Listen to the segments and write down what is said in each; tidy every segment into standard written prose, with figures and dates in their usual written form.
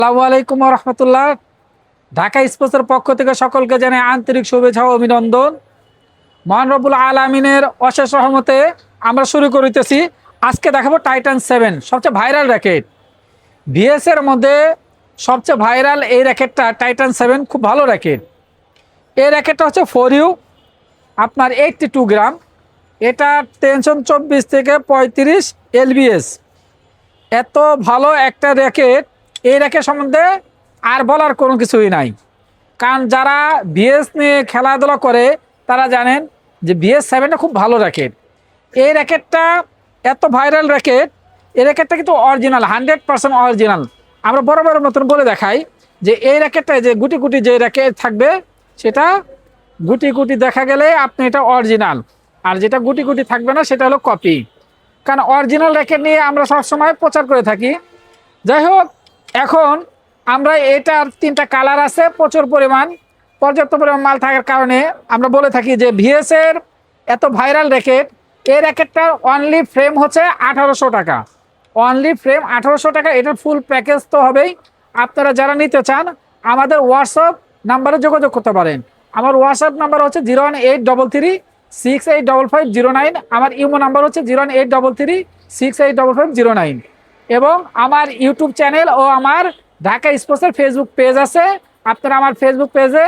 আসসালামু আলাইকুম রহমতুল্লাহ। ঢাকা স্পোর্টসের পক্ষ থেকে সকলকে জানাই আন্তরিক শুভেচ্ছা ও অভিনন্দন। মহান রব্বুল আলামিনের অশেষ রহমতে আমরা শুরু করিতেছি। আজকে দেখাবো টাইটান 7, সবচেয়ে ভাইরাল র্যাকেট। ভিএস এর মধ্যে সবচেয়ে ভাইরাল এই র্যাকেটটা টাইটান 7, খুব ভালো র্যাকেট। এই র্যাকেটটা হচ্ছে 4U, আপনার 82 গ্রাম। এটা টেনশন 24 থেকে 35 এলবিএস। এত ভালো একটা র্যাকেট, এই র্যাকেট সম্বন্ধে আর বলার কোনো কিছুই নাই। কারণ যারা ভিএস নিয়ে খেলাধুলা করে তারা জানেন যে VS7টা খুব ভালো র্যাকেট। এই র্যাকেটটা এত ভাইরাল র্যাকেট, এই র্যাকেটটা কিন্তু অরিজিনাল, 100% অরিজিনাল। আমরা বড় মতন বলে দেখাই যে এই র্যাকেটটায় যে গুটি গুটি যে র্যাকেট থাকবে সেটা গুটি গুটি দেখা গেলে আপনি এটা অরিজিনাল, আর যেটা গুটি গুটি থাকবে না সেটা হলো কপি। কারণ অরিজিনাল র্যাকেট নিয়ে আমরা সবসময় প্রচার করে থাকি। যাই হোক, এখন আমরা এটার 3টা কালার আছে, প্রচুর পরিমাণ পর্যাপ্ত পরিমাণ মাল থাকার কারণে আমরা বলে থাকি যে ভিএস এর এত ভাইরাল র্যাকেট। এই র্যাকেটটার অনলি ফ্রেম হচ্ছে 1800 টাকা, অনলি ফ্রেম 1800 টাকা। এটার ফুল প্যাকেজ তো হবেই। আপনারা যারা নিতে চান আমাদের হোয়াটসঅ্যাপ নাম্বারে যোগাযোগ করতে পারেন। আমার হোয়াটসঅ্যাপ নাম্বার হচ্ছে 01833685509। আমার ইমো নাম্বার হচ্ছে 01833685509। এবং আমার ইউটিউব চ্যানেল ও আমার ঢাকা স্পোর্টসের ফেসবুক পেজ আছে। আপনারা আমার ফেসবুক পেজে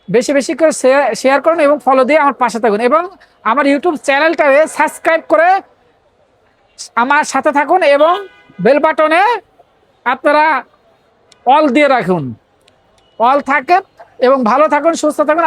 বেশি বেশি করে শেয়ার করুন এবং ফলো দিয়ে আমার পাশে থাকুন, এবং আমার ইউটিউব চ্যানেলটাকে সাবস্ক্রাইব করে আমার সাথে থাকুন, এবং বেল বাটনে আপনারা অল দিয়ে রাখুন, অল থাকেন। এবং ভালো থাকুন, সুস্থ থাকুন।